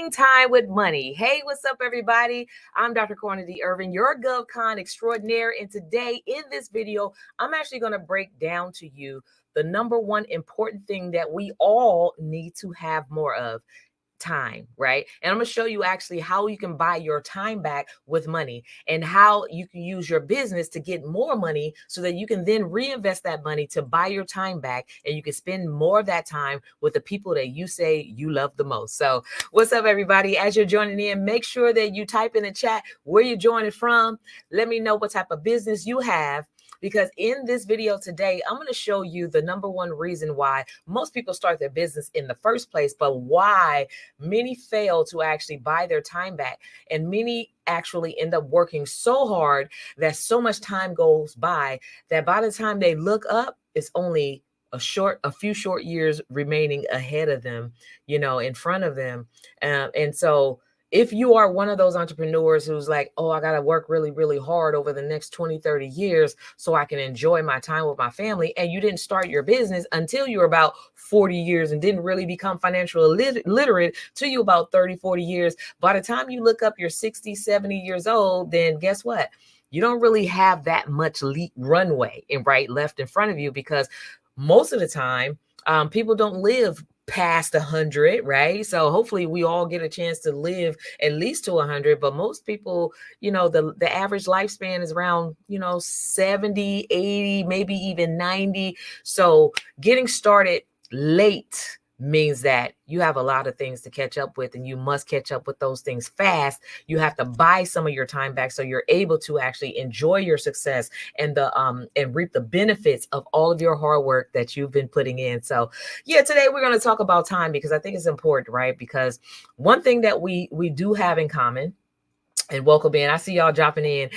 Buying time with money. Hey, what's up, everybody? I'm Dr. Corner D. Irvin, your GovCon extraordinaire. And today in this video, I'm actually going to break down to you the number one important thing that we all need to have more of. Time, right? And I'm going to show you actually how you can buy your time back with money and how you can use your business to get more money so that you can then reinvest that money to buy your time back and you can spend more of that time with the people that you say you love the most. So what's up, everybody? As you're joining in, make sure that you type in the chat where you're joining from. Let me know what type of business you have, because in this video today, I'm going to show you the number one reason why most people start their business in the first place, but why many fail to actually buy their time back. And many actually end up working so hard that so much time goes by that by the time they look up, it's only a few short years remaining ahead of them, in front of them. And so if you are one of those entrepreneurs who's like, oh, I got to work really, really hard over the next 20, 30 years so I can enjoy my time with my family, and you didn't start your business until you were about 40 years and didn't really become financially literate till you about 30, 40 years, by the time you look up you're 60, 70 years old, then guess what? You don't really have that much runway left in front of you, because most of the time, people don't live past 100, right? So hopefully we all get a chance to live at least to 100, but most people, the average lifespan is around, 70, 80, maybe even 90. So getting started late means that you have a lot of things to catch up with, and you must catch up with those things fast. You have to buy some of your time back so you're able to actually enjoy your success and and reap the benefits of all of your hard work that you've been putting in. So yeah, today we're going to talk about time, because I think it's important, right? Because one thing that we do have in common, and welcome in, I see y'all dropping in.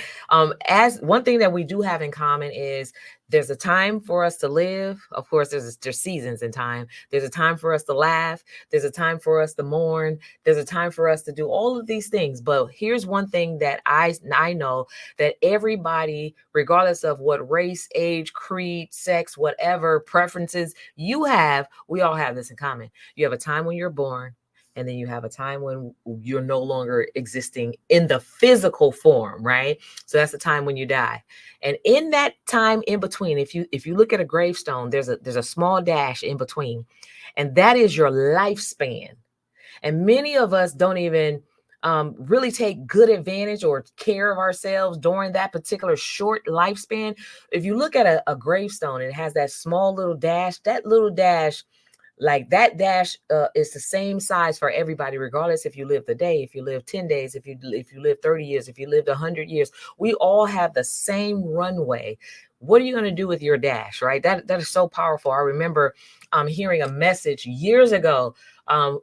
As one thing that we do have in common is there's a time for us to live. Of course, there's seasons in time. There's a time for us to laugh. There's a time for us to mourn. There's a time for us to do all of these things. But here's one thing that I know, that everybody, regardless of what race, age, creed, sex, whatever preferences you have, we all have this in common. You have a time when you're born, and then you have a time when you're no longer existing in the physical form, right? So that's the time when you die. And in that time in between, if you look at a gravestone, there's a small dash in between, and that is your lifespan. And many of us don't even really take good advantage or care of ourselves during that particular short lifespan. If you look at a gravestone, it has that small little dash. That little dash, like that dash, is the same size for everybody, regardless if you live the day, if you live 10 days, if you live 30 years, if you lived 100 years. We all have the same runway. What are you going to do with your dash, right? That is so powerful. I remember hearing a message years ago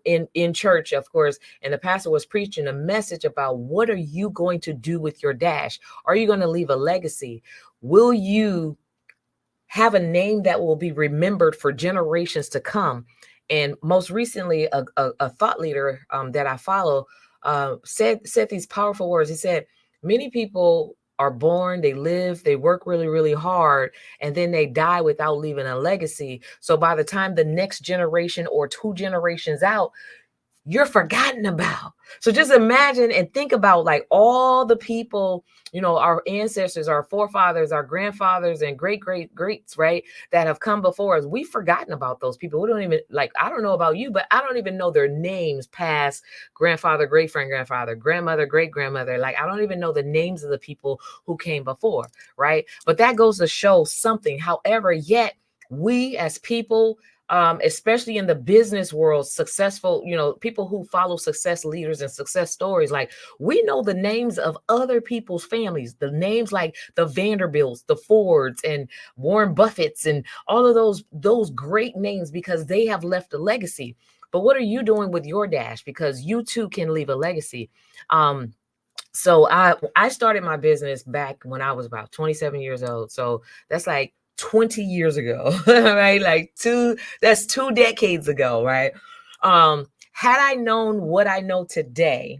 in church, of course, and the pastor was preaching a message about, what are you going to do with your dash? Are you going to leave a legacy? Will you have a name that will be remembered for generations to come? And most recently, a thought leader that I follow said these powerful words. He said, many people are born, they live, they work really, really hard, and then they die without leaving a legacy. So by the time the next generation or two generations out, you're forgotten about. So just imagine and think about, like, all the people, our ancestors, our forefathers, our grandfathers, and greats, right, that have come before us. We've forgotten about those people. We don't even, like, I don't know about you, but I don't even know their names past grandfather, great-grandfather, grandmother, great-grandmother. Like, I don't even know the names of the people who came before, right? But that goes to show something. However, yet we as people, especially in the business world, successful, people who follow success leaders and success stories, like, we know the names of other people's families, the names like the Vanderbilts, the Fords, and Warren Buffetts, and all of those great names, because they have left a legacy. But what are you doing with your dash? Because you too can leave a legacy. So I started my business back when I was about 27 years old. So that's like 20 years ago, right? That's 2 decades ago, right? Had I known what I know today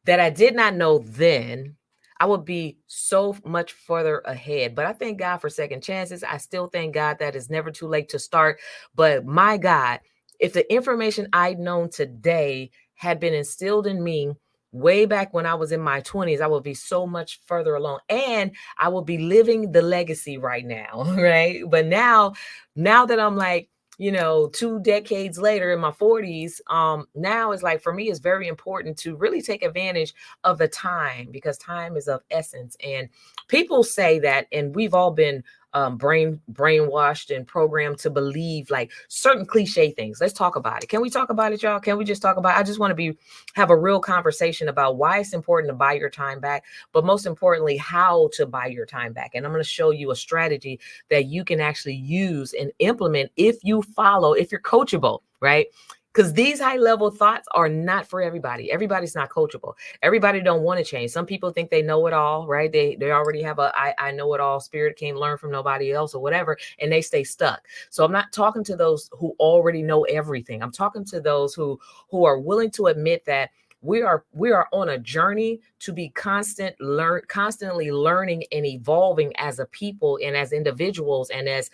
that I did not know then, I would be so much further ahead. But I thank God for second chances. I still thank God that it's never too late to start. But my God, if the information I'd known today had been instilled in me way back when I was in my 20s, I would be so much further along, and I will be living the legacy right now, right? But now that I'm like, 2 decades later in my 40s, now it's like, for me, it's very important to really take advantage of the time, because time is of essence. And people say that, and we've all been brainwashed and programmed to believe like certain cliche things. Let's talk about it. Can we talk about it, y'all? Can we just talk about it? I just want to have a real conversation about why it's important to buy your time back, but most importantly, how to buy your time back. And I'm going to show you a strategy that you can actually use and implement if you're coachable, right? Because these high level thoughts are not for everybody. Everybody's not coachable. Everybody don't want to change. Some people think they know it all, right? They already have I know it all spirit, can't learn from nobody else or whatever, and they stay stuck. So I'm not talking to those who already know everything. I'm talking to those who are willing to admit that we are on a journey to be constantly learning and evolving as a people and as individuals and as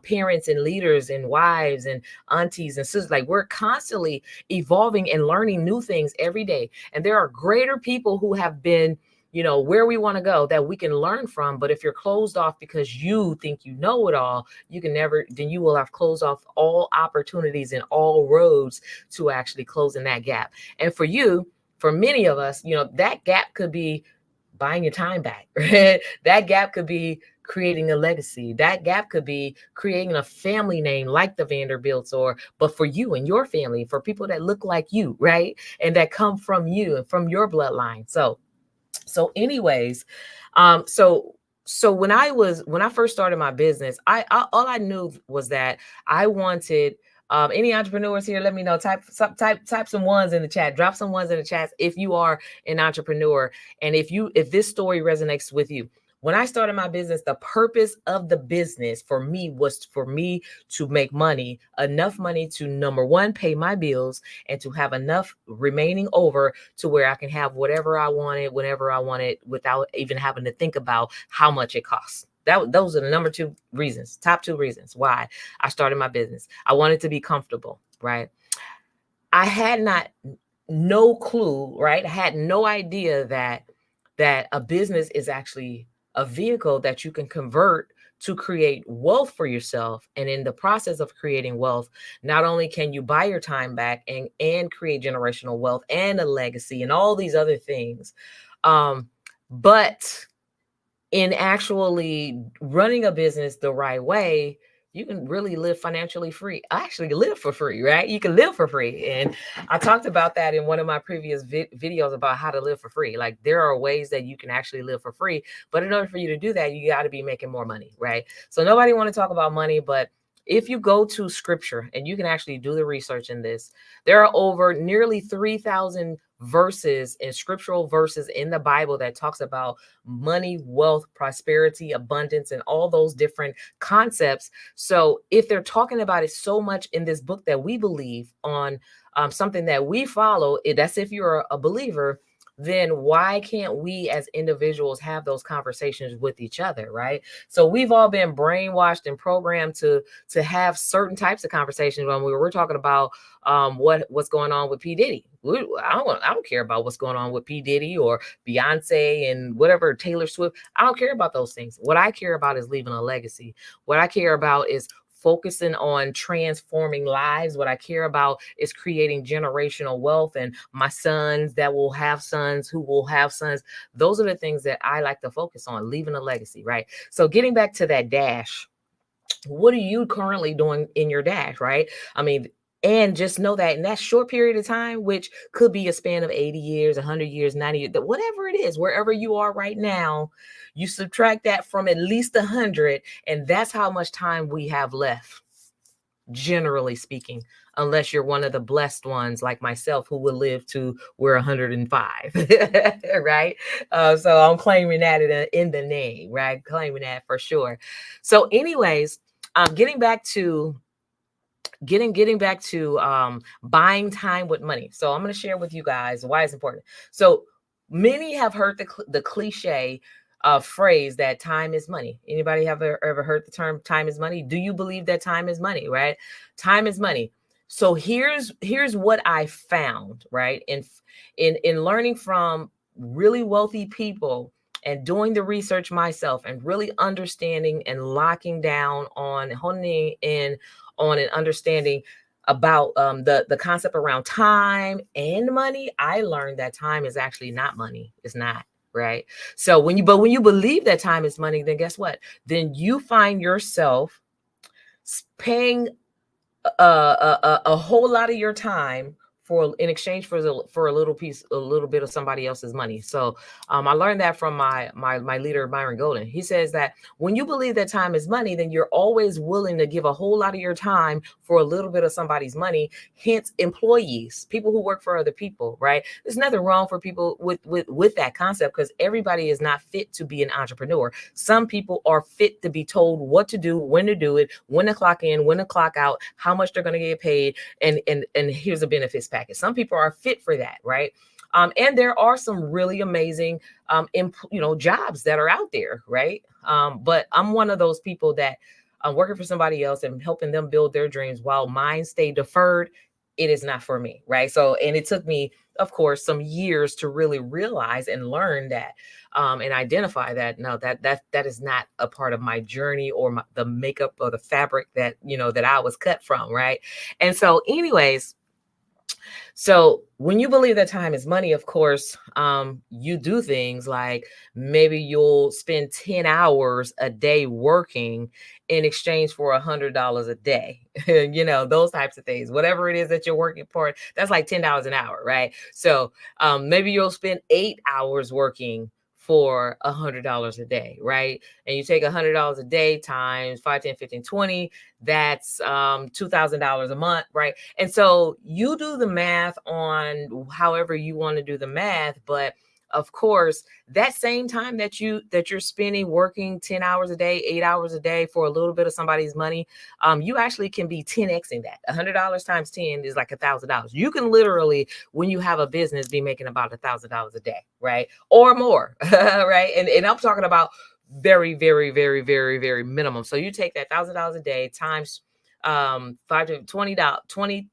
parents and leaders and wives and aunties and sisters. Like, we're constantly evolving and learning new things every day. And there are greater people who have been, where we want to go, that we can learn from. But if you're closed off because you think you know it all, then you will have closed off all opportunities and all roads to actually closing that gap. And for many of us, that gap could be buying your time back. Right? That gap could be creating a legacy. That gap could be creating a family name like the Vanderbilts, but for you and your family, for people that look like you, right? And that come from you and from your bloodline. So anyways, so when I first started my business, all I knew was that I wanted, any entrepreneurs here, let me know. Type some ones in the chat. Drop some ones in the chat if you are an entrepreneur, and if this story resonates with you. When I started my business, the purpose of the business for me was for me to make money, enough money to, number one, pay my bills, and to have enough remaining over to where I can have whatever I wanted, whenever I wanted, without even having to think about how much it costs. Those are the top two reasons why I started my business. I wanted to be comfortable, right? I had no clue, right? I had no idea that a business is actually a vehicle that you can convert to create wealth for yourself. And in the process of creating wealth, not only can you buy your time back and create generational wealth and a legacy and all these other things, but in actually running a business the right way, you can really live financially free. Actually live for free, right? You can live for free. And I talked about that in one of my previous videos about how to live for free. Like, there are ways that you can actually live for free, but in order for you to do that, you got to be making more money, right? So nobody want to talk about money, but if you go to scripture and you can actually do the research in this, there are over nearly 3,000 verses and scriptural verses in the Bible that talks about money, wealth, prosperity, abundance, and all those different concepts. So if they're talking about it so much in this book that we believe on, something that we follow, that's if you're a believer, then why can't we as individuals have those conversations with each other, right? So we've all been brainwashed and programmed to have certain types of conversations. When we're talking about what's going on with P. Diddy, I don't care about what's going on with P. Diddy or Beyonce and whatever, Taylor Swift. I don't care about those things. What I care about is leaving a legacy. What I care about is focusing on transforming lives. What I care about is creating generational wealth, and my sons that will have sons who will have sons. Those are the things that I like to focus on, leaving a legacy, right? So getting back to that dash, what are you currently doing in your dash, right? I mean, and just know that in that short period of time, which could be a span of 80 years, 100 years, 90 years, whatever it is, wherever you are right now, you subtract that from at least 100, and that's how much time we have left, generally speaking, unless you're one of the blessed ones like myself who will live to we're 105, right? So I'm claiming that in the name, right? Claiming that for sure. So anyways, getting back to buying time with money. So I'm going to share with you guys why it's important. So many have heard the cliche phrase that time is money. Anybody have ever heard the term time is money? Do you believe that time is money, right? Time is money. So here's what I found, right? In learning from really wealthy people and doing the research myself and really understanding and locking down on honing in on and understanding about the concept around time and money, I learned that time is actually not money. It's not, right? So when you believe that time is money, then guess what? Then you find yourself paying a whole lot of your time for in exchange for a little bit of somebody else's money. So I learned that from my leader Myron Golden. He says that when you believe that time is money, then you're always willing to give a whole lot of your time for a little bit of somebody's money. Hence, employees, people who work for other people, right? There's nothing wrong for people with that concept, because everybody is not fit to be an entrepreneur. Some people are fit to be told what to do, when to do it, when to clock in, when to clock out, how much they're going to get paid, and here's a benefits package. Some people are fit for that, right? And there are some really amazing jobs that are out there, right? But I'm one of those people that I'm working for somebody else and helping them build their dreams while mine stay deferred. It is not for me, right? So, and it took me, of course, some years to really realize and learn that, and identify that no, that is not a part of my journey or the makeup or the fabric that that I was cut from, right? And so, anyways, so when you believe that time is money, of course, you do things like maybe you'll spend 10 hours a day working in exchange for $100 a day. Those types of things. Whatever it is that you're working for, that's like $10 an hour, right? So maybe you'll spend 8 hours working for $100 a day, right? And you take $100 a day times 5, 10, 15, 20, that's $2,000 a month, right? And so you do the math on however you want to do the math, but of course, that same time that you're spending working 10 hours a day, 8 hours a day for a little bit of somebody's money, you actually can be 10xing that. $100 times 10 is like $1,000. You can literally, when you have a business, be making about $1,000 a day, right? Or more, right? And I'm talking about very, very, very, very, very minimum. So you take that $1,000 a day times 5 to $20, 20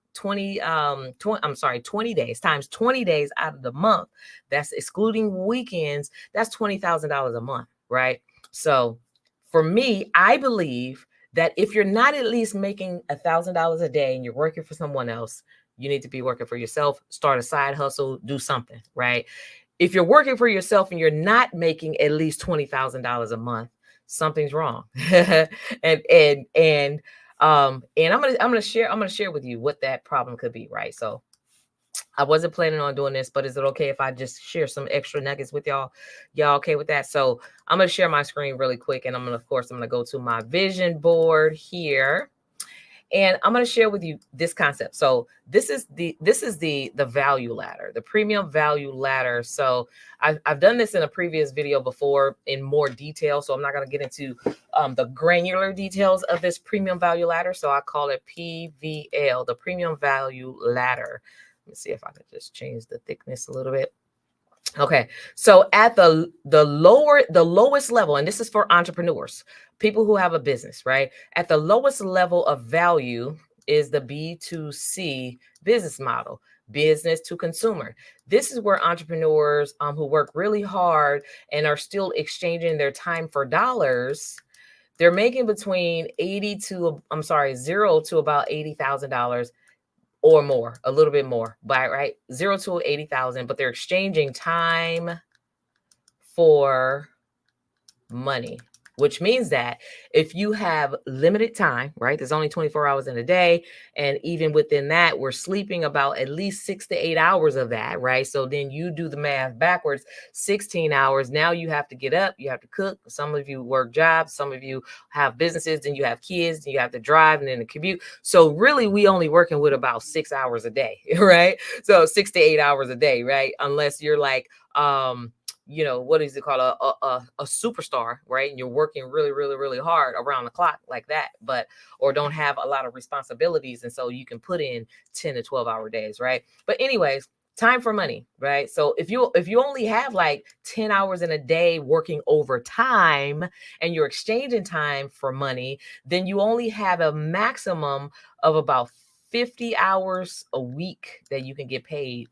days times 20 days out of the month. That's excluding weekends. That's $20,000 a month, right? So for me, I believe that if you're not at least making $1,000 a day and you're working for someone else, you need to be working for yourself, start a side hustle, do something, right? If you're working for yourself and you're not making at least $20,000 a month, something's wrong. And I'm gonna share with you what that problem could be, right? So I wasn't planning on doing this, but is it okay if I just share some extra nuggets with y'all? Y'all okay with that? So I'm gonna share my screen really quick, and I'm gonna go to my vision board here. And I'm going to share with you this concept. So this is the value ladder, the premium value ladder. So I've done this in a previous video before in more detail. So I'm not going to get into the granular details of this premium value ladder. So I call it PVL, the premium value ladder. Let me see if I can just change the thickness a little bit. Okay, so at the lowest level, and this is for entrepreneurs, people who have a business, right? At the lowest level of value is the B2C business model, business to consumer. This is where entrepreneurs who work really hard and are still exchanging their time for dollars. They're making between 0 to about $80,000 or more, a little bit more, by right, 0 to 80,000, but they're exchanging time for money, which means that if you have limited time, right, there's only 24 hours in a day, and even within that, we're sleeping about at least 6 to 8 hours of that, right? So then you do the math backwards, 16 hours. Now you have to get up, you have to cook. Some of you work jobs, some of you have businesses, then you have kids, and you have to drive and then the commute. So really, we only working with about 6 hours a day, right? So 6 to 8 hours a day, right? Unless you're like, what is it called, a superstar, right? And you're working really, really, really hard around the clock like that, or don't have a lot of responsibilities, and so you can put in 10 to 12-hour days, right? But anyways, time for money, right? So if you only have like 10 hours in a day working overtime and you're exchanging time for money, then you only have a maximum of about 50 hours a week that you can get paid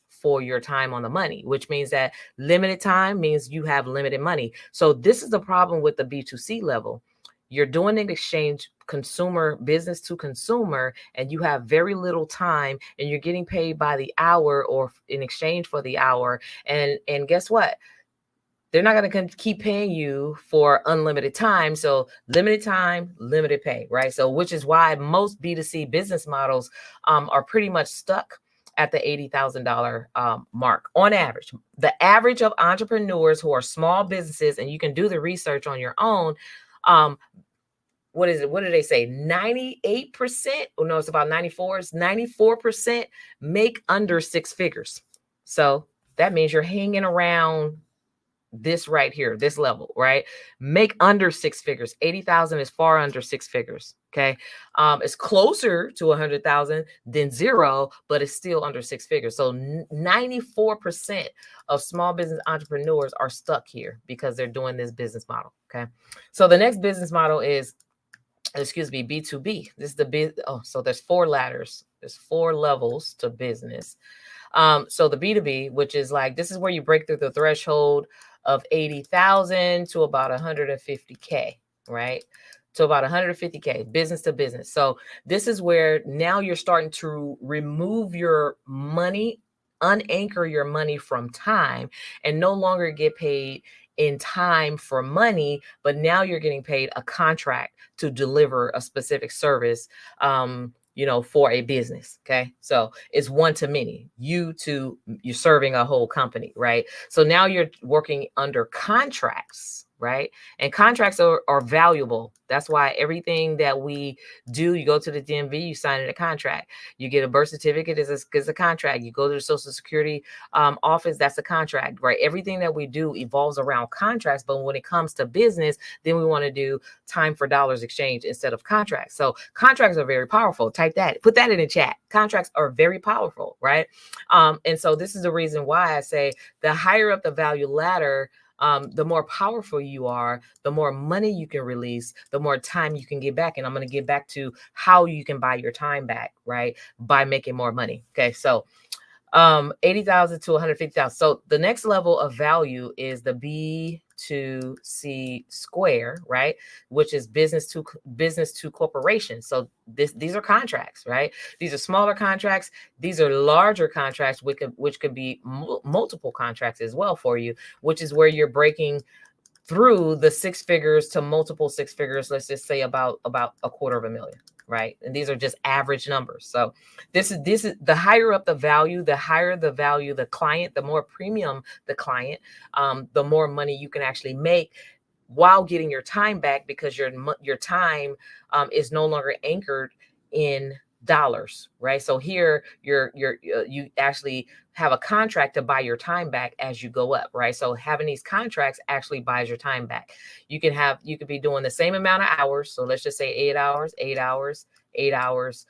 for your time on the money, which means that limited time means you have limited money. So this is the problem with the B2C level. You're doing an exchange, consumer, business to consumer, and you have very little time, and you're getting paid by the hour or in exchange for the hour. And guess what? They're not going to keep paying you for unlimited time. So limited time, limited pay, right? So which is why most B2C business models are pretty much stuck at the $80,000 mark on average. The average of entrepreneurs who are small businesses, and you can do the research on your own. What is it? What do they say? 98%? Oh, no, it's about 94. It's 94% make under six figures. So that means you're hanging around this right here, this level, right? Make under six figures. 80,000 is far under six figures. Okay. It's closer to 100,000 than zero, but it's still under six figures. So 94% of small business entrepreneurs are stuck here because they're doing this business model. Okay. So the next business model is, B2B. This is the so there's four ladders. There's four levels to business. So the B2B, which is like, this is where you break through the threshold of 80,000 to about 150K, right? To about 150K, business to business. So this is where now you're starting to remove your money, unanchor your money from time, and no longer get paid in time for money, but now you're getting paid a contract to deliver a specific service, for a business. Okay. So it's one to many, you're serving a whole company, right? So now you're working under contracts, right? And contracts are valuable. That's why everything that we do, you go to the DMV, you sign in a contract. You get a birth certificate, is a contract. You go to the Social Security office, that's a contract, right? Everything that we do evolves around contracts. But when it comes to business, then we want to do time for dollars exchange instead of contracts. So contracts are very powerful. Type that, put that in the chat. Contracts are very powerful, right? And so this is the reason why I say the higher up the value ladder, the more powerful you are, the more money you can release, the more time you can get back. And I'm going to get back to how you can buy your time back, right? By making more money. Okay. So 80,000 to 150,000. So the next level of value is the B2C square, right? Which is business to corporation. So these are contracts, right? These are smaller contracts. These are larger contracts, which could be multiple contracts as well for you, which is where you're breaking through the six figures to multiple six figures. Let's just say about $250,000, right? And these are just average numbers. So this is the higher up the value, the higher the value, the client, the more premium the client, the more money you can actually make while getting your time back, because your time is no longer anchored in dollars, right? So here you actually have a contract to buy your time back as you go up, right? So having these contracts actually buys your time back. You could be doing the same amount of hours. So let's just say 8 hours, 8 hours, 8 hours.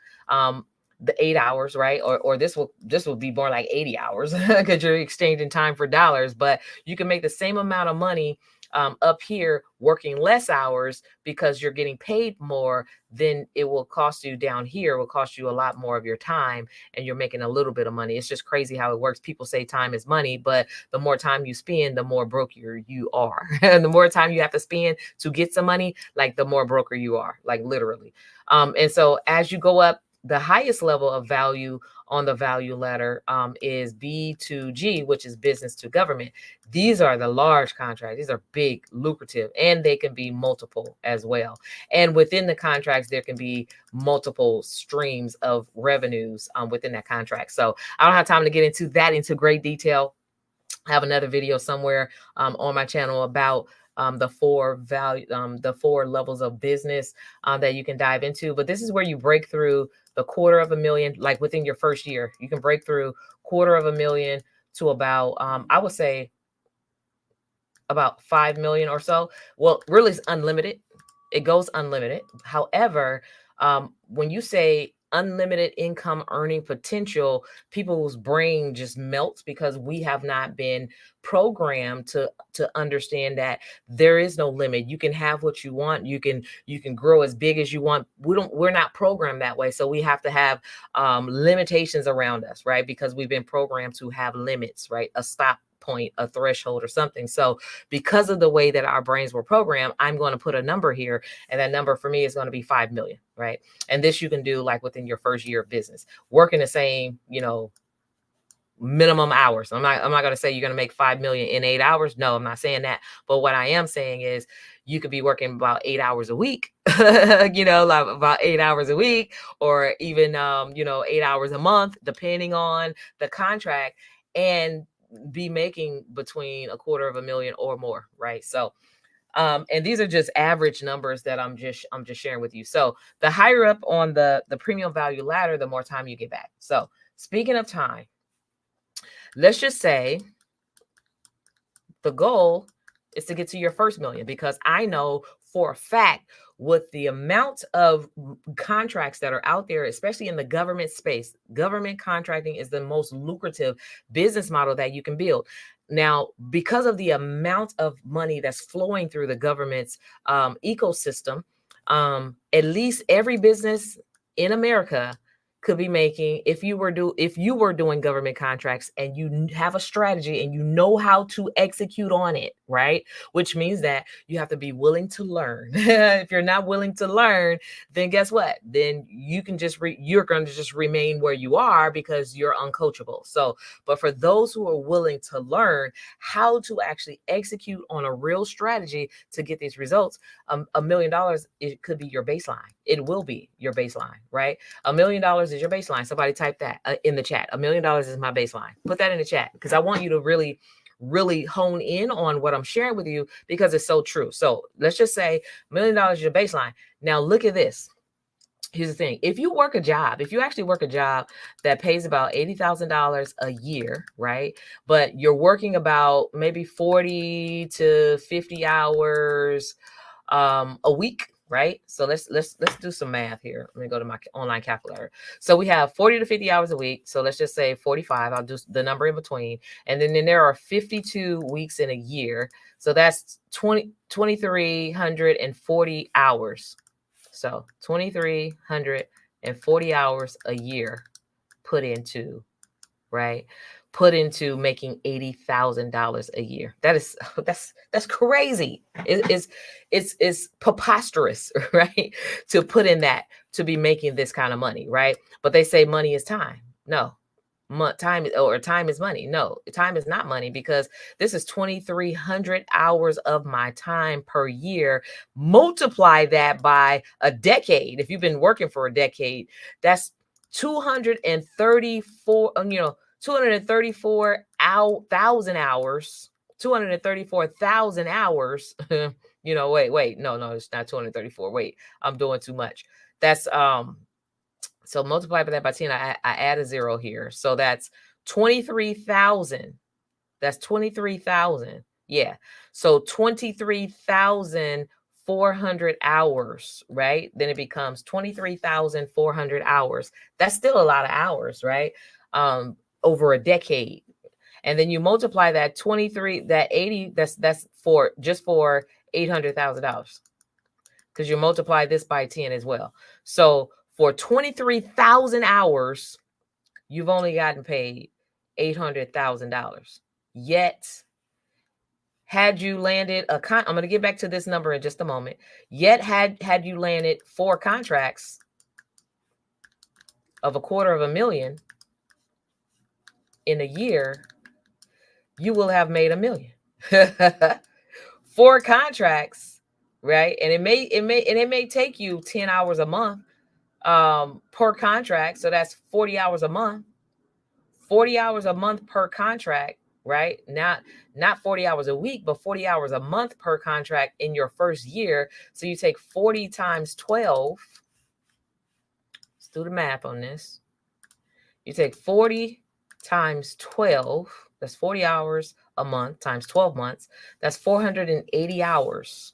The 8 hours, right? Or this will be more like 80 hours because you're exchanging time for dollars, but you can make the same amount of money up here working less hours because you're getting paid more than it will cost you down here. It will cost you a lot more of your time, and you're making a little bit of money. It's just crazy how it works. People say time is money, but the more time you spend, the more broker you are. And the more time you have to spend to get some money, like the more broker you are, like literally. And so as you go up, the highest level of value on the value ladder is B2G, which is business to government. These are the large contracts. These are big, lucrative, and they can be multiple as well. And within the contracts, there can be multiple streams of revenues within that contract. So I don't have time to get into great detail. I have another video somewhere on my channel about the four levels of business that you can dive into. But this is where you break through the $250,000, like within your first year. You can break through $250,000 to about, I would say, about 5 million or so. Well, really, it's unlimited. It goes unlimited. However, when you say unlimited income earning potential, people's brain just melts because we have not been programmed to understand that there is no limit. You can have what you want. You can grow as big as you want. We're not programmed that way. So we have to have limitations around us, right? Because we've been programmed to have limits, right? A stop point, a threshold or something. So because of the way that our brains were programmed, I'm going to put a number here, and that number for me is going to be 5 million, right? And this you can do like within your first year of business, working the same, minimum hours. I'm not going to say you're going to make 5 million in 8 hours. No, I'm not saying that. But what I am saying is you could be working about 8 hours a week, like about 8 hours a week, or even 8 hours a month, depending on the contract, and be making between $250,000 or more, right? So and these are just average numbers that I'm just sharing with you. So the higher up on the premium value ladder, the more time you get back. So speaking of time, let's just say the goal is to get to your first million, because I know for a fact with the amount of contracts that are out there, especially in the government space, government contracting is the most lucrative business model that you can build. Now, because of the amount of money that's flowing through the government's ecosystem, at least every business in America could be making, if you were doing government contracts and you have a strategy and you know how to execute on it, right? Which means that you have to be willing to learn. If you're not willing to learn, then guess what? Then you can you're going to just remain where you are because you're uncoachable. So, but for those who are willing to learn how to actually execute on a real strategy to get these results, $1 million, it could be your baseline. It will be your baseline, right? $1 million is your baseline. Somebody type that in the chat. $1 million is my baseline. Put that in the chat, because I want you to really hone in on what I'm sharing with you, because it's so true. So let's just say $1 million is your baseline. Now look at this. Here's the thing. If you actually work a job that pays about $80,000 a year, right? But you're working about maybe 40 to 50 hours a week, right? So let's do some math here. Let me go to my online calculator. So we have 40 to 50 hours a week. So let's just say 45. I'll do the number in between. And then there are 52 weeks in a year. So that's 2,340 hours. So 2,340 hours a year put into making $80,000 a year. That's crazy. It's preposterous, right? To put in that, to be making this kind of money, right? But they say money is time. No, time is money. No, time is not money, because this is 2,300 hours of my time per year. Multiply that by a decade. If you've been working for a decade, that's 234,000 hours. 234,000 hours. Wait, no, it's not 234. Wait, I'm doing too much. That's so multiply that by 10. I add a zero here. So that's 23,000. That's 23,000. Yeah. So 23,400 hours, right? Then it becomes 23,400 hours. That's still a lot of hours, right? Over a decade. And then you multiply that 80, that's for $800,000. Because you multiply this by 10 as well. So for 23,000 hours, you've only gotten paid $800,000. Yet, had you landed I'm going to get back to this number in just a moment. Yet, had you landed 4 contracts of $250,000 in a year, you will have made $1 million. 4 contracts, right? And it may take you 10 hours a month per contract. So that's 40 hours a month. 40 hours a month per contract, right? Not 40 hours a week, but 40 hours a month per contract in your first year. So you take 40 times 12. Let's do the math on this. You take 40 times 12. That's 40 hours a month times 12 months. That's 480 hours.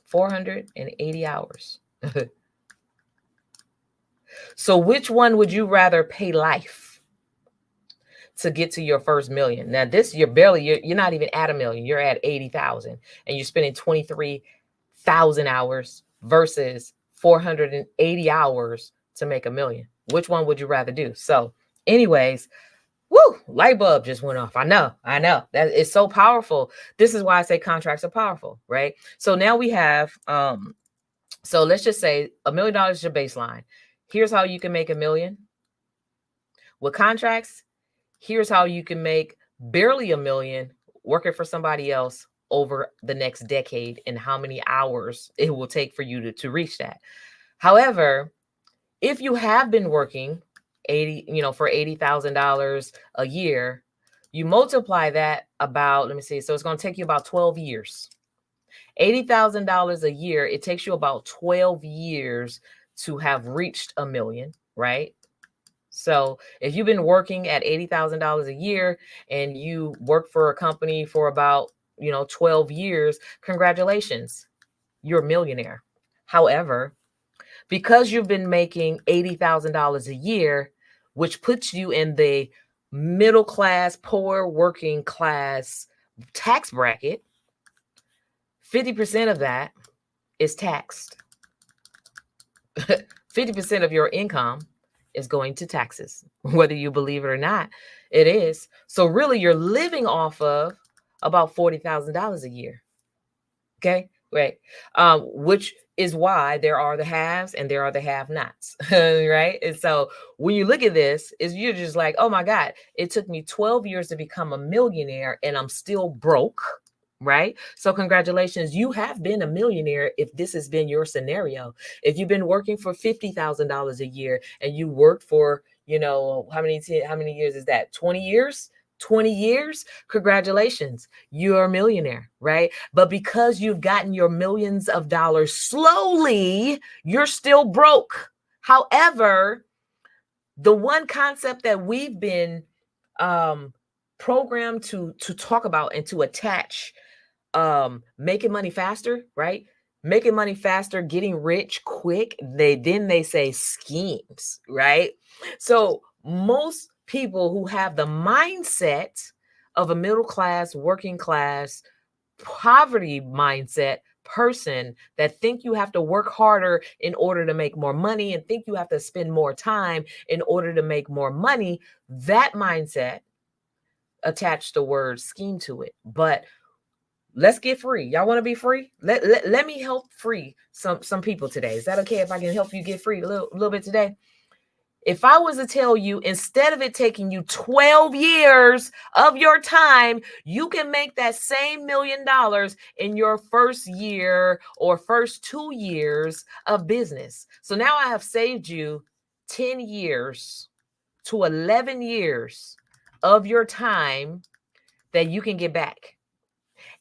480 hours. So which one would you rather pay life to get to your first million? Now this, you're not even at a million. You're at 80,000 and you're spending 23,000 hours versus 480 hours to make a million. Which one would you rather do? So anyways, woo, light bulb just went off. I know that is so powerful. This is why I say contracts are powerful, right? So now we have so let's just say $1 million is your baseline. Here's how you can make $1 million with contracts. Here's how you can make barely $1 million working for somebody else over the next decade and how many hours it will take for you to reach that. However, if you have been working for $80,000 a year, you multiply that about, let me see, so it's going to take you about 12 years. $80,000 a year, it takes you about 12 years to have reached $1 million, right? So if you've been working at $80,000 a year and you work for a company for about 12 years, congratulations, you're a millionaire. However, because you've been making $80,000 a year, which puts you in the middle class, poor working class tax bracket, 50% of that is taxed. 50% of your income is going to taxes, whether you believe it or not, it is. So really you're living off of about $40,000 a year. Okay, right. Which is why there are the haves and there are the have-nots, right? And so when you look at this, you're just like, oh my God, it took me 12 years to become a millionaire and I'm still broke, right? So congratulations, you have been a millionaire if this has been your scenario. If you've been working for $50,000 a year and you worked for, how many years is that? 20 years? 20 years, congratulations, you're a millionaire, right? But because you've gotten your millions of dollars slowly, you're still broke. However, the one concept that we've been programmed to talk about and to attach, making money faster, right? Making money faster, getting rich quick. They say schemes, right? So most people who have the mindset of a middle class, working class, poverty mindset person that think you have to work harder in order to make more money and think you have to spend more time in order to make more money, that mindset attached the word scheme to it. But let's get free. Y'all want to be free? Let me help free some people today. Is that okay if I can help you get free a little bit today? If I was to tell you, instead of it taking you 12 years of your time, you can make that same $1 million in your first year or first 2 years of business. So now I have saved you 10 years to 11 years of your time that you can get back.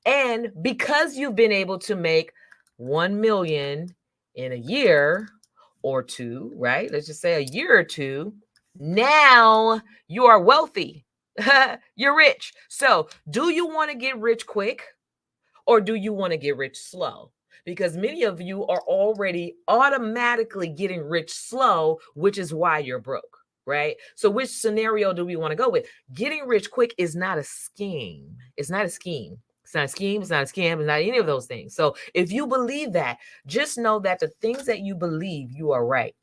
And because you've been able to make 1 million in a year or two, right? Let's just say a year or two, now you are wealthy. You're rich. So do you want to get rich quick or do you want to get rich slow? Because many of you are already automatically getting rich slow, which is why you're broke, right? So which scenario do we want to go with? Getting rich quick is not a scheme. It's not a scheme. It's not a scheme. It's not a scam. It's not any of those things. So if you believe that, just know that the things that you believe, you are right.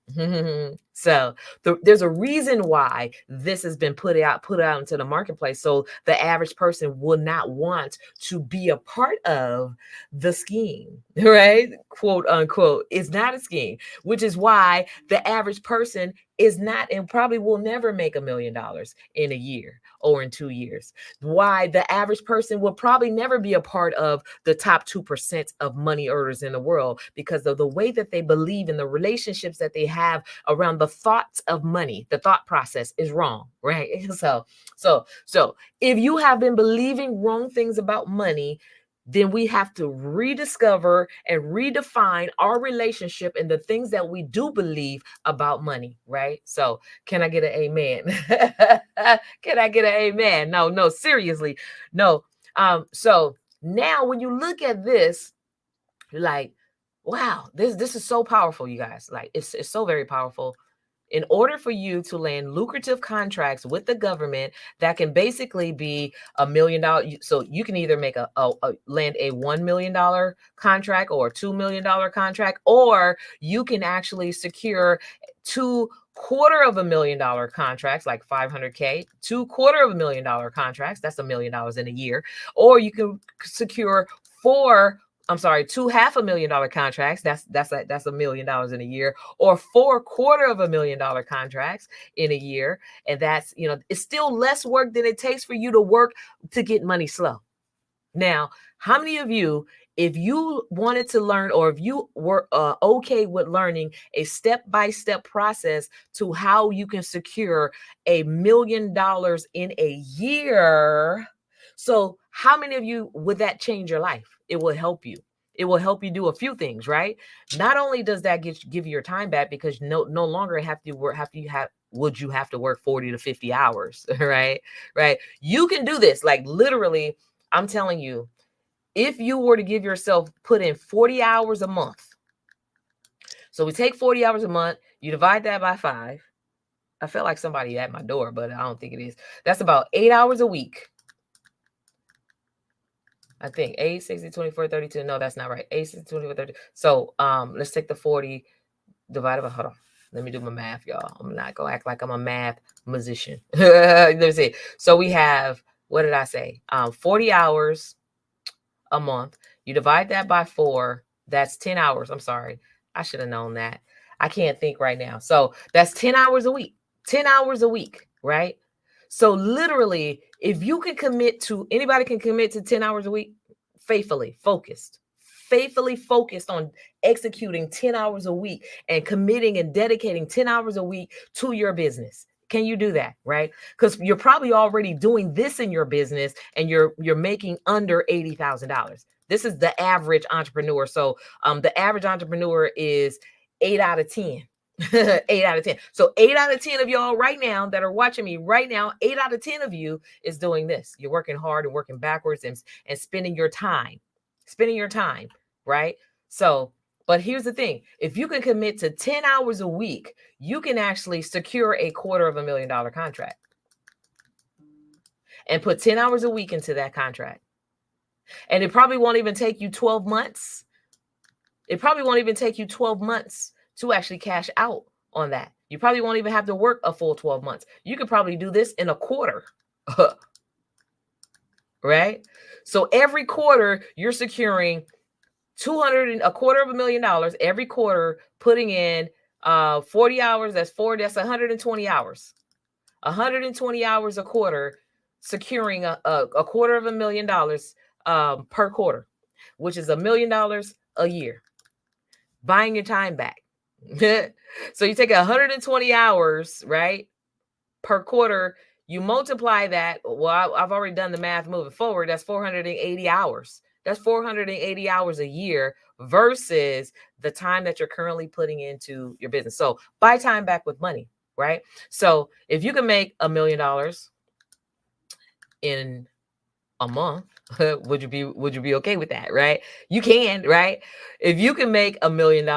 So there's a reason why this has been put out into the marketplace. So the average person will not want to be a part of the scheme, right? Quote unquote. It's not a scheme, which is why the average person is not and probably will never make $1 million in a year or in 2 years. Why the average person will probably never be a part of the top 2% of money earners in the world because of the way that they believe in the relationships that they have around the thoughts of money. The thought process is wrong, right? So if you have been believing wrong things about money, then we have to rediscover and redefine our relationship and the things that we do believe about money, right? So can I get an amen? Can I get an amen? No, seriously. No. So now when you look at this, you're like, wow, this is so powerful, you guys. Like it's so very powerful. in order for you to land lucrative contracts with the government that can basically be $1 million. So you can either make land a $1 million contract or a $2 million contract, or you can actually secure $250,000 contracts, like 500K, $250,000 contracts. That's $1 million in a year. Or you can secure two $500,000 contracts. That's $1 million in a year, or four $250,000 contracts in a year. And that's, it's still less work than it takes for you to work to get money slow. Now, how many of you, if you wanted to learn, or if you were okay with learning a step-by-step process to how you can secure $1 million in a year, so how many of you would that change your life? It will help you. It will help you do a few things, right? Not only does that give you your time back, because no longer would you have to work 40 to 50 hours, right? You can do this. Like, literally, I'm telling you, if you were to give yourself, put in 40 hours a month. So we take 40 hours a month, you divide that by 5. I feel like somebody at my door, but I don't think it is. That's about 8 hours a week. I think 8, 60, 24, 32. No, that's not right. 8, 60, 24, 30. So let's take the 40 divided by, hold on. Let me do my math, y'all. I'm not going to act like I'm a math musician. Let me see. So we have, what did I say? 40 hours a month. You divide that by 4. That's 10 hours. I'm sorry. I should have known that. I can't think right now. So that's 10 hours a week. 10 hours a week, right? So literally, if you can anybody can commit to 10 hours a week, faithfully focused on executing 10 hours a week and committing and dedicating 10 hours a week to your business. Can you do that, right? Because you're probably already doing this in your business and you're making under $80,000. This is the average entrepreneur. So the average entrepreneur is 8 out of 10. 8 out of 10. So 8 out of 10 of y'all right now that are watching me right now, 8 out of 10 of you is doing this. You're working hard and working backwards and spending your time, right? So, but here's the thing. If you can commit to 10 hours a week, you can actually secure a $250,000 contract and put 10 hours a week into that contract. And it probably won't even take you 12 months. It probably won't even take you 12 months to actually cash out on that. You probably won't even have to work a full 12 months. You could probably do this in a quarter, right? So every quarter you're securing $250,000 every quarter, putting in 40 hours. That's 120 hours. 120 hours a quarter, securing a $250,000 per quarter, which is $1 million a year. Buying your time back. So you take 120 hours, right, per quarter. You multiply that. Well, I've already done the math moving forward. That's 480 hours. That's 480 hours a year versus the time that you're currently putting into your business. So buy time back with money, right? So if you can make $1 million in a month, would you be okay with that, right? You can, right? If you can make $1 million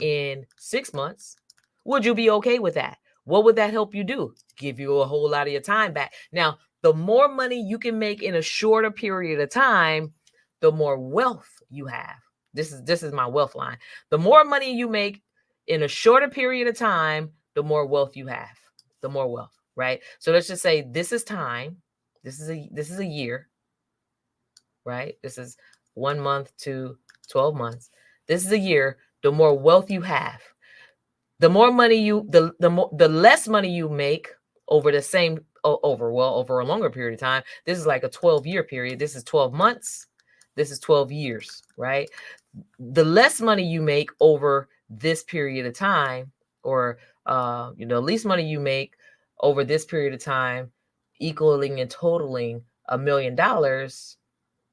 in 6 months, would you be okay with that? What would that help you do? Give you a whole lot of your time back. Now, the more money you can make in a shorter period of time, the more wealth you have. This is my wealth line. The more money you make in a shorter period of time, the more wealth you have. The more wealth, right? So let's just say this is time. This is a year, right? This is 1 month to 12 months. This is a year. The more wealth you have, the more money the less money you make over over a longer period of time. This is like a 12-year period. This is 12 months. This is 12 years, right? The less money you make over this period of time, or least money you make over this period of time, equaling and totaling $1 million,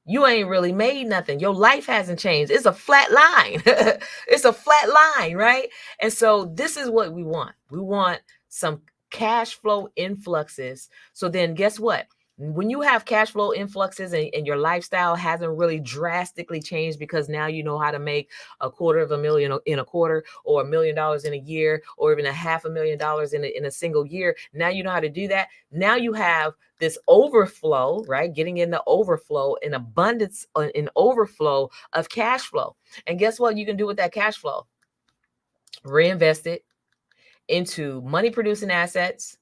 you ain't really made nothing. Your life hasn't changed. It's a flat line. It's a flat line, right? And so this is what we want. We want some cash flow influxes. So then guess what? When you have cash flow influxes and your lifestyle hasn't really drastically changed because now you know how to make $250,000 in a quarter, or $1,000,000 in a year, or even $500,000 in a single year. Now you know how to do that. Now you have this overflow, right? Getting in the overflow, in abundance, in overflow of cash flow. And guess what you can do with that cash flow? Reinvest it into money producing assets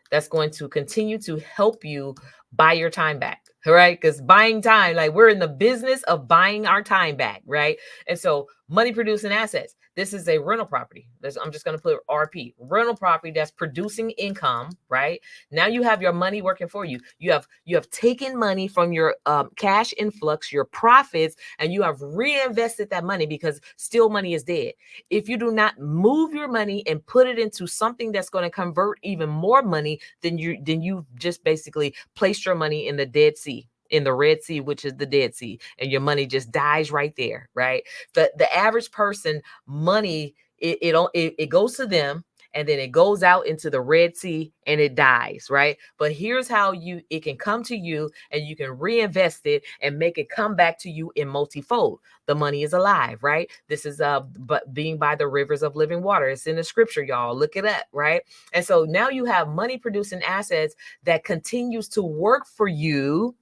that's going to continue to help you buy your time back, right? Because buying time, like, we're in the business of buying our time back, right? And so money producing assets, this is a rental property. I'm just going to put RP, rental property that's producing income, right? Now you have your money working for you. You have taken money from your cash influx, your profits, and you have reinvested that money, because still money is dead. If you do not move your money and put it into something that's going to convert even more money, then you just basically placed your money in the Dead Sea, in the Red Sea, which is the Dead Sea, and your money just dies right there, right? The average person, money, it goes to them, and then it goes out into the Red Sea and it dies, right? But here's how it can come to you, and you can reinvest it and make it come back to you in multifold. The money is alive, right? This is but being by the rivers of living water. It's in the scripture, y'all. Look it up, right? And so now you have money producing assets that continues to work for you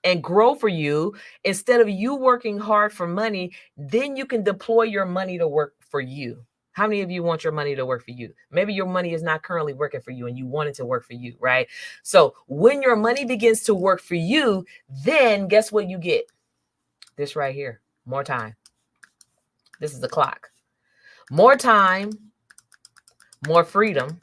and grow for you, instead of you working hard for money. Then you can deploy your money to work for you. How many of you want your money to work for you? Maybe your money is not currently working for you and you want it to work for you, right? So when your money begins to work for you, then guess what you get? This right here, more time. This is the clock. More time, more freedom,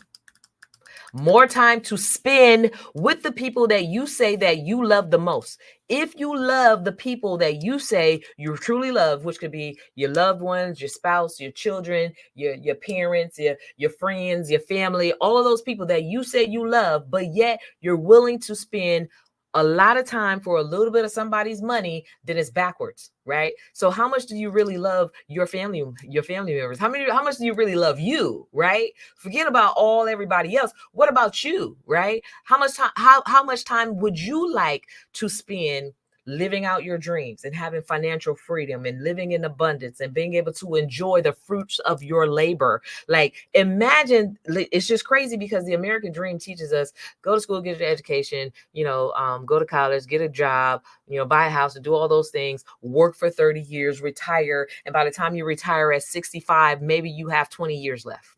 more time to spend with the people that you say that you love the most. If you love the people that you say you truly love, which could be your loved ones, your spouse, your children, your parents, your friends, your family, all of those people that you say you love, but yet you're willing to spend a lot of time for a little bit of somebody's money, then it's backwards, right? So how much do you really love your family members? How much do you really love you, right? Forget about everybody else. What about you, right? How much time would you like to spend living out your dreams and having financial freedom and living in abundance and being able to enjoy the fruits of your labor? Like, imagine, it's just crazy, because the American dream teaches us, go to school, get your education, go to college, get a job, buy a house, and do all those things, work for 30 years, retire. And by the time you retire at 65, maybe you have 20 years left.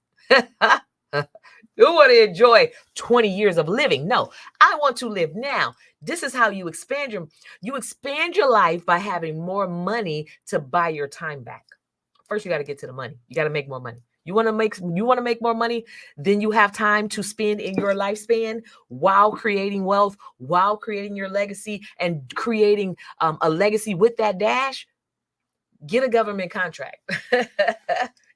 You want to enjoy 20 years of living? No, I want to live now. This is how you expand your life, by having more money to buy your time back. First, you got to get to the money. You got to make more money. You want to make more money, then you have time to spend in your lifespan while creating wealth, while creating your legacy, and creating a legacy with that dash. Get a government contract.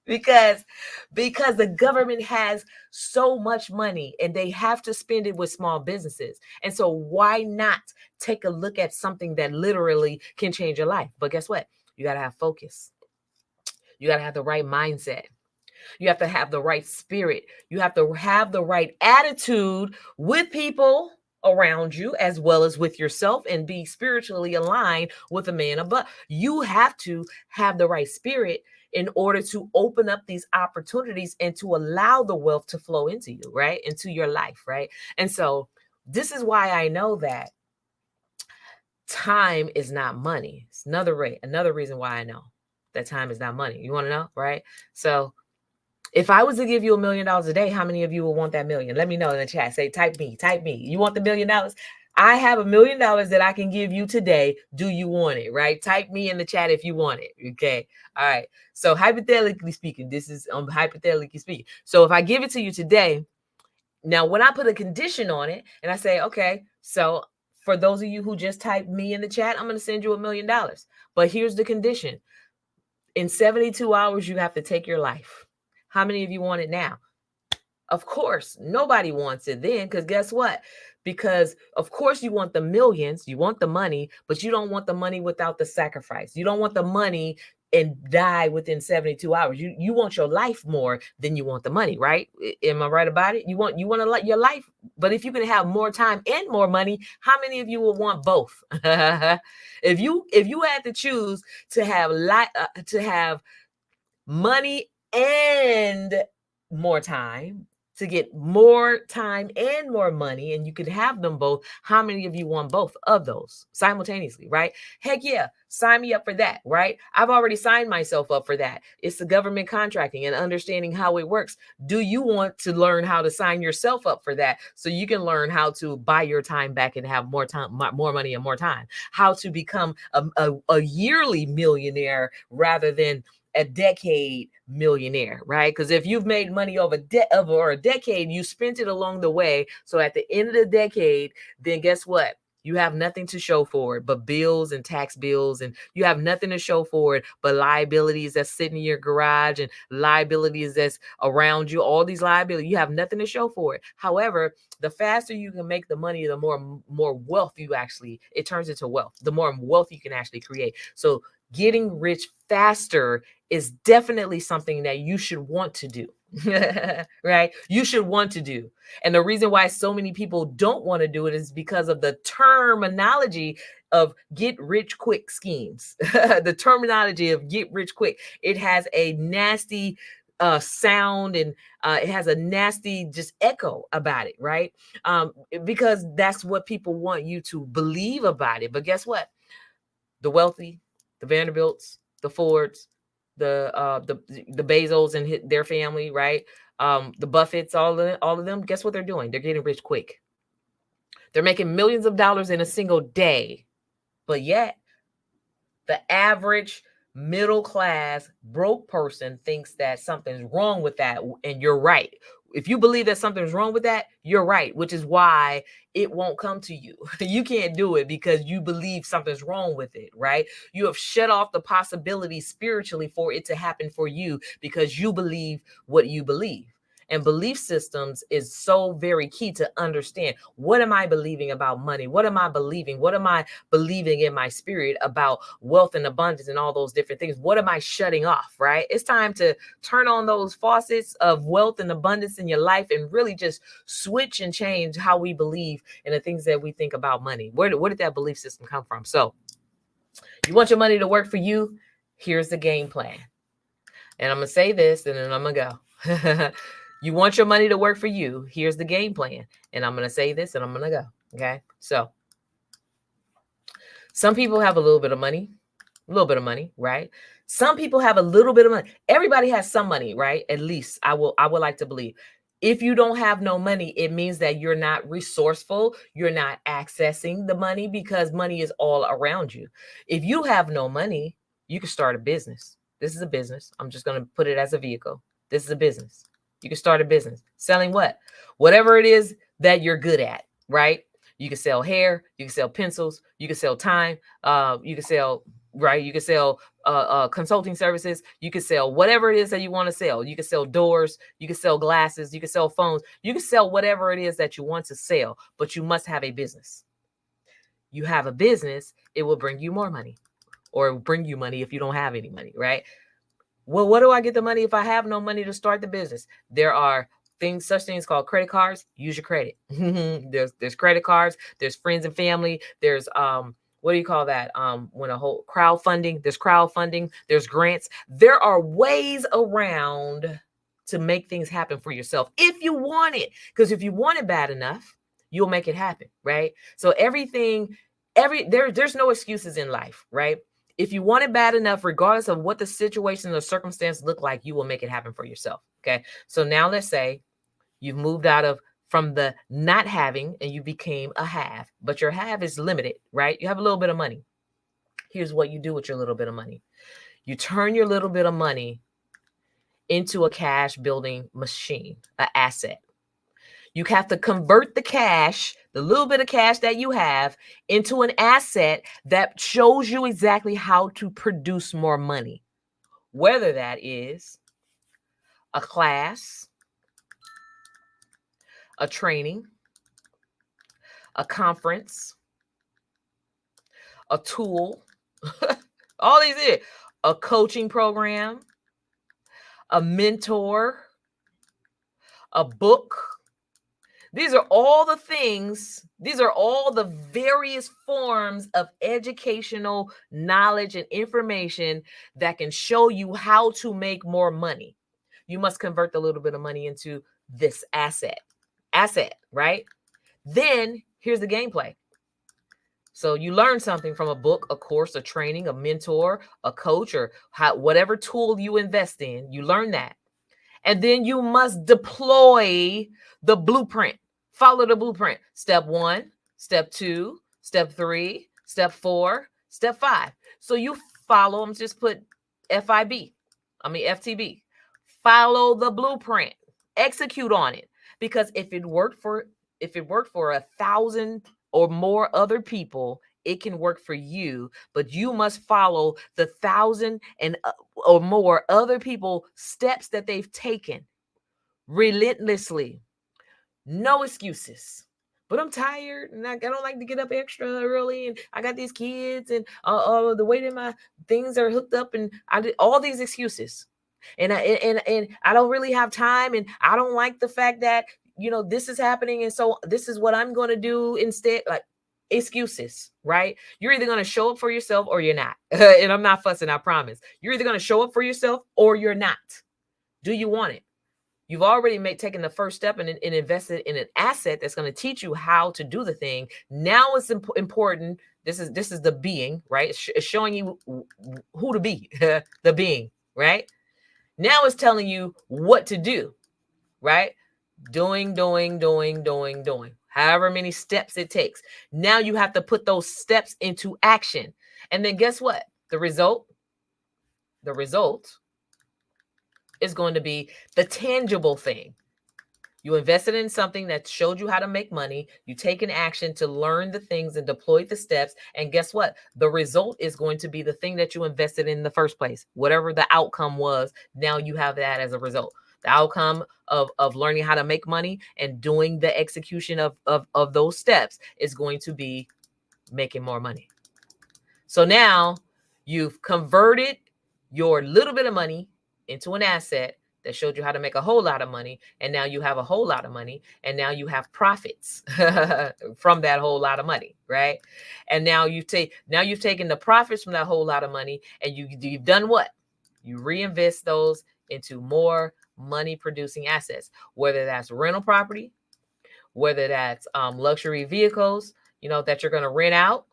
because the government has so much money and they have to spend it with small businesses. And so why not take a look at something that literally can change your life? But guess what? You got to have focus. You got to have the right mindset. You have to have the right spirit. You have to have the right attitude with people around you, as well as with yourself, and be spiritually aligned with a man above. You have to have the right spirit in order to open up these opportunities and to allow the wealth to flow into you, right? Into your life, right? And so this is why I know that time is not money. It's another reason why I know that time is not money. You want to know, right? So if I was to give you $1 million a day, how many of you will want that million? Let me know in the chat. Say, type me. You want the $1 million? I have $1 million that I can give you today. Do you want it? Right? Type me in the chat if you want it. Okay. All right. So hypothetically speaking, this is hypothetically speaking. So if I give it to you today, now when I put a condition on it and I say, okay, so for those of you who just typed me in the chat, I'm going to send you $1 million. But here's the condition. In 72 hours, you have to take your life. How many of you want it now? Of course, nobody wants it then, because guess what? Because of course you want the millions, you want the money, but you don't want the money without the sacrifice. You don't want the money and die within 72 hours. You want your life more than you want the money, right? Am I right about it? You want to let your life, but if you can have more time and more money, how many of you will want both? If you had to choose to have money and more time, to get more time and more money, and you could have them both, how many of you want both of those simultaneously, right? Heck yeah, sign me up for that, right? I've already signed myself up for that. It's the government contracting and understanding how it works. Do you want to learn how to sign yourself up for that so you can learn how to buy your time back and have more time, more money and more time? How to become a yearly millionaire rather than a decade millionaire, right? Because if you've made money over a decade, you spent it along the way. So at the end of the decade, then guess what? You have nothing to show for it but bills and tax bills, and you have nothing to show for it but liabilities that's sitting in your garage and liabilities that's around you. All these liabilities, you have nothing to show for it. However, the faster you can make the money, the more wealth it turns into wealth. The more wealth you can actually create. So getting rich faster is definitely something that you should want to do. Right? You should want to do. And the reason why so many people don't want to do it is because of the terminology of get rich quick schemes. The terminology of get rich quick. It has a nasty sound, and it has a nasty just echo about it, right? Because that's what people want you to believe about it. But guess what? The wealthy, the Vanderbilts, the Fords, the Bezos and their family, right? The Buffetts, all of them. Guess what they're doing? They're getting rich quick. They're making millions of dollars in a single day, but yet the average middle class broke person thinks that something's wrong with that, and you're right. If you believe that something's wrong with that, you're right, which is why it won't come to you. You can't do it because you believe something's wrong with it, right? You have shut off the possibility spiritually for it to happen for you because you believe what you believe. And belief systems is so very key to understand. What am I believing about money? What am I believing? What am I believing in my spirit about wealth and abundance and all those different things? What am I shutting off, right? It's time to turn on those faucets of wealth and abundance in your life and really just switch and change how we believe and the things that we think about money. Where did that belief system come from? So you want your money to work for you? Here's the game plan. And I'm going to say this and then I'm going to go. You want your money to work for you? Here's the game plan. And I'm going to say this and I'm going to go. Okay. So some people have a little bit of money, right? Some people have a little bit of money. Everybody has some money, right? At least I would like to believe. If you don't have no money, it means that you're not resourceful. You're not accessing the money because money is all around you. If you have no money, you can start a business. This is a business. I'm just going to put it as a vehicle. This is a business. You can start a business selling what? Whatever it is that you're good at, right? You can sell hair, you can sell pencils, you can sell time, you can sell, right? You can sell consulting services, you can sell whatever it is that you want to sell. You can sell doors, you can sell glasses, you can sell phones, you can sell whatever it is that you want to sell, but you must have a business. You have a business, it will bring you more money, or bring you money if you don't have any money, right? Well, what do I get the money if I have no money to start the business? There are such things called credit cards. Use your credit. There's credit cards. There's friends and family. There's what do you call that? When a whole crowdfunding. There's crowdfunding. There's grants. There are ways around to make things happen for yourself if you want it. Because if you want it bad enough, you'll make it happen, right? So there's no excuses in life, right? If you want it bad enough, regardless of what the situation or circumstance look like, you will make it happen for yourself. Okay. So now let's say you've moved from the not having and you became a have, but your have is limited, right? You have a little bit of money. Here's what you do with your little bit of money. You turn your little bit of money into a cash building machine, an asset. You have to convert the cash, the little bit of cash that you have, into an asset that shows you exactly how to produce more money. Whether that is a class, a training, a conference, a tool, all these a coaching program, a mentor, a book. These are all the things, these are all the various forms of educational knowledge and information that can show you how to make more money. You must convert the little bit of money into this asset, right? Then here's the gameplay. So you learn something from a book, a course, a training, a mentor, a coach, or whatever tool you invest in, you learn that. And then you must deploy the blueprint. Follow the blueprint. Step 1, step 2, step 3, step 4, step 5. So you follow them, just put FTB. Follow the blueprint. Execute on it. Because if it worked for 1,000 or more other people, it can work for you, but you must follow the 1,000 and or more other people steps that they've taken relentlessly. No excuses. But I'm tired and I don't like to get up extra early, and I got these kids, and the way that my things are hooked up, and I did all these excuses. And I don't really have time, and I don't like the fact that this is happening, and so this is what I'm going to do instead. Like, excuses, right? You're either going to show up for yourself or you're not. And I'm not fussing, I promise. You're either going to show up for yourself or you're not. Do you want it? You've already taken the first step and invested in an asset that's going to teach you how to do the thing. Now it's important. This is the being, right? It's showing you who to be, the being, right? Now it's telling you what to do, right? Doing. However many steps it takes. Now you have to put those steps into action. And then guess what? The result is going to be the tangible thing. You invested in something that showed you how to make money. You take an action to learn the things and deploy the steps. And guess what? The result is going to be the thing that you invested in the first place. Whatever the outcome was, now you have that as a result. The outcome of learning how to make money and doing the execution of those steps is going to be making more money. So now you've converted your little bit of money into an asset that showed you how to make a whole lot of money. And now you have a whole lot of money. And now you have profits from that whole lot of money, right? And now you've taken the profits from that whole lot of money, and you've done what? You reinvest those into more money producing assets, whether that's rental property, whether that's luxury vehicles, that you're going to rent out.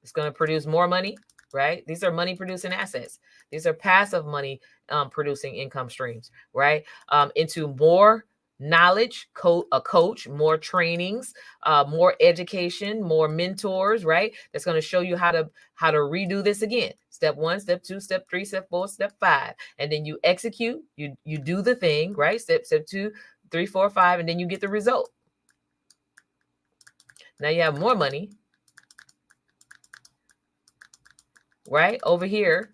It's going to produce more money, right? These are money producing assets. These are passive money producing income streams, right? Into more knowledge, a coach, more trainings, more education, more mentors, right? That's going to show you how to redo this again. Step 1, step 2, step 3, step 4, step 5. And then you execute, you do the thing, right? Step 2, 3, 4, 5, and then you get the result. Now you have more money, right? Over here.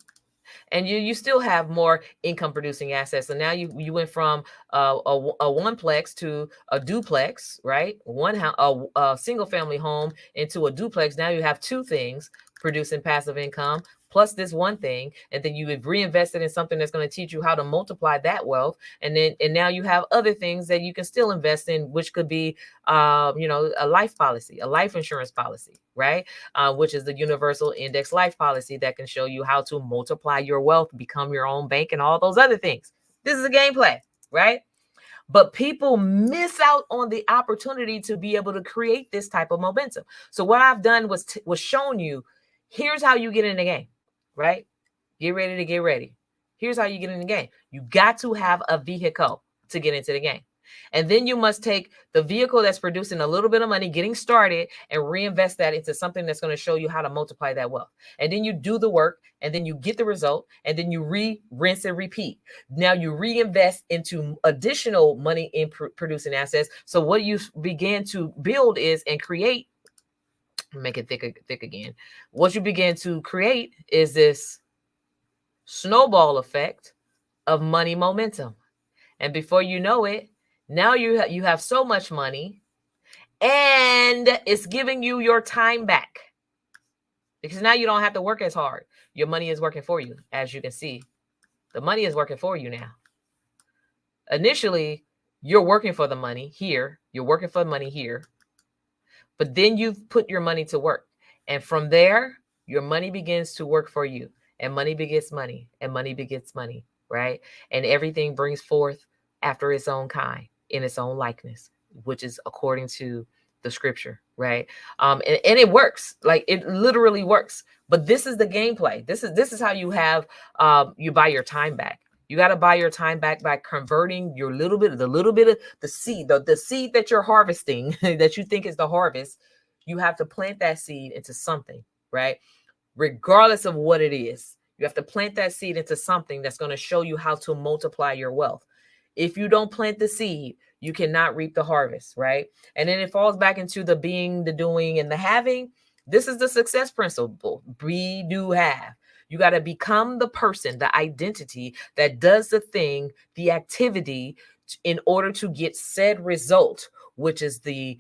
And you still have more income producing assets. So now you went from a oneplex to a duplex, right? A single family home into a duplex. Now you have 2 things producing passive income plus this one thing, and then you have reinvested in something that's going to teach you how to multiply that wealth. And now you have other things that you can still invest in, which could be a life policy, a life insurance policy, right? Which is the universal index life policy that can show you how to multiply your wealth, become your own bank, and all those other things. This is a gameplay, right? But people miss out on the opportunity to be able to create this type of momentum. So what I've done was shown you, here's how you get in the game, right? Get ready to get ready. Here's how you get in the game. You got to have a vehicle to get into the game. And then you must take the vehicle that's producing a little bit of money, getting started, and reinvest that into something that's going to show you how to multiply that wealth. And then you do the work, and then you get the result, and then you rinse and repeat. Now you reinvest into additional money in producing assets. So what you begin to build is and create, make it thick again. What you begin to create is this snowball effect of money momentum. And before you know it, now you have so much money, and it's giving you your time back, because now you don't have to work as hard. your money is working for you. As you can see, the money is working for you now. Initially, you're working for the money here. You're working for the money here. But then you've put your money to work. And from there, your money begins to work for you. And money begets money. And money begets money, right? And everything brings forth after its own kind, in its own likeness, which is according to the scripture, right? And it works. Like, it literally works. But this is the gameplay. This is how you have you buy your time back. You got to buy your time back by converting your little bit of the seed, the seed that you're harvesting that you think is the harvest. You have to plant that seed into something, right? Regardless of what it is, you have to plant that seed into something that's going to show you how to multiply your wealth. If you don't plant the seed, you cannot reap the harvest, right? And then it falls back into the being, the doing, and the having. This is the success principle. Be, do, have. You got to become the person, the identity that does the thing, the activity, in order to get said result, which is the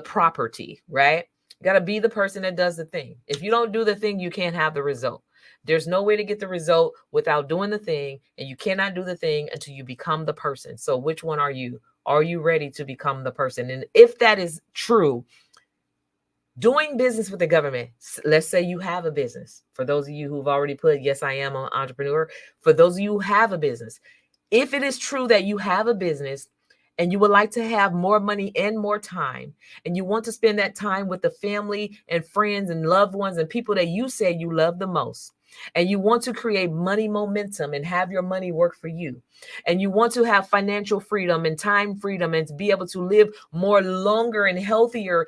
property, right? You got to be the person that does the thing. If you don't do the thing, you can't have the result. There's no way to get the result without doing the thing, and you cannot do the thing until you become the person. So which one are you? Are you ready to become the person? And if that is true, doing business with the government, let's say you have a business. For those of you who've already put, yes, I am an entrepreneur. For those of you who have a business, if it is true that you have a business and you would like to have more money and more time, and you want to spend that time with the family and friends and loved ones and people that you say you love the most, and you want to create money momentum and have your money work for you, and you want to have financial freedom and time freedom and to be able to live more longer and healthier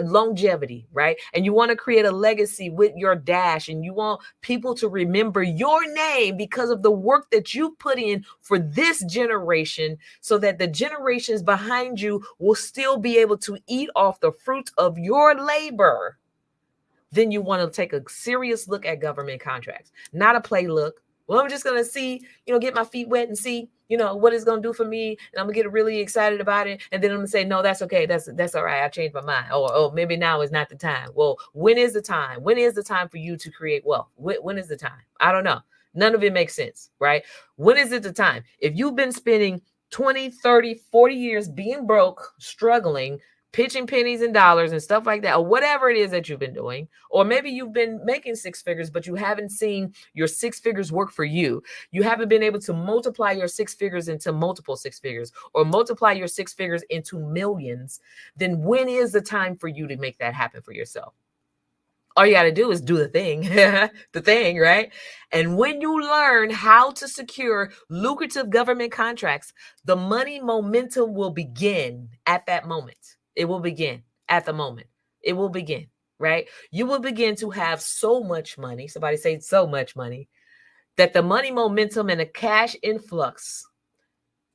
longevity, right? And you want to create a legacy with your dash, and you want people to remember your name because of the work that you put in for this generation, so that the generations behind you will still be able to eat off the fruits of your labor. Then you want to take a serious look at government contracts, not a play look. Well, I'm just going to see, get my feet wet and see, what it's going to do for me. And I'm gonna get really excited about it. And then I'm gonna say, no, that's okay. That's all right. I changed my mind. Or maybe now is not the time. Well, when is the time? When is the time for you to create wealth? When is the time? I don't know. None of it makes sense, right? When is it the time? If you've been spending 20, 30, 40 years being broke, struggling, pitching pennies and dollars and stuff like that, or whatever it is that you've been doing, or maybe you've been making six figures, but you haven't seen your six figures work for you. You haven't been able to multiply your six figures into multiple six figures, or multiply your six figures into millions. Then when is the time for you to make that happen for yourself? All you got to do is do the thing, the thing, right? And when you learn how to secure lucrative government contracts, the money momentum will begin at that moment. It will begin at the moment. It will begin, right? You will begin to have so much money. Somebody say so much money, that the money momentum and the cash influx,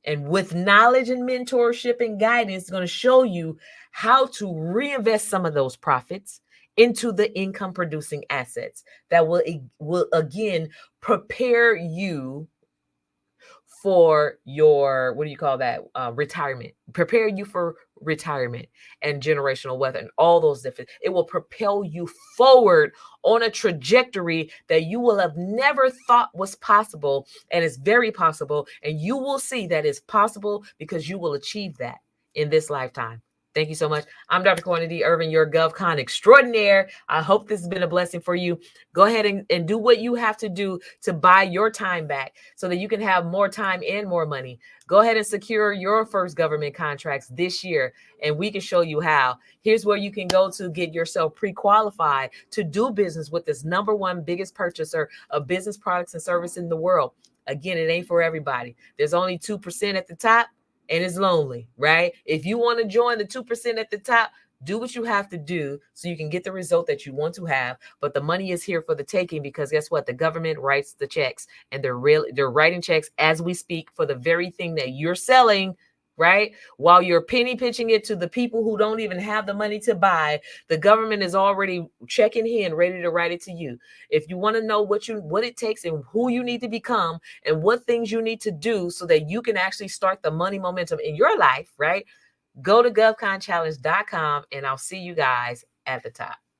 and with knowledge and mentorship and guidance, is going to show you how to reinvest some of those profits into the income producing assets that will again prepare you for your, retirement, prepare you for retirement and generational wealth and all those different. It will propel you forward on a trajectory that you will have never thought was possible, and it's very possible. And you will see that it's possible because you will achieve that in this lifetime. Thank you so much. I'm Dr. Courtney D. Irvin, your GovCon extraordinaire. I hope this has been a blessing for you. Go ahead and do what you have to do to buy your time back so that you can have more time and more money. Go ahead and secure your first government contracts this year, and we can show you how. Here's where you can go to get yourself pre-qualified to do business with this #1 biggest purchaser of business products and services in the world. Again, it ain't for everybody. There's only 2% at the top. And it's lonely, right? If you want to join the 2% at the top, do what you have to do so you can get the result that you want to have. But the money is here for the taking, because guess what? The government writes the checks, and they're writing checks as we speak for the very thing that you're selling, right? While you're penny pitching it to the people who don't even have the money to buy, the government is already checking in, ready to write it to you. If you want to know what it takes and who you need to become and what things you need to do so that you can actually start the money momentum in your life, right? Go to govconchallenge.com, and I'll see you guys at the top.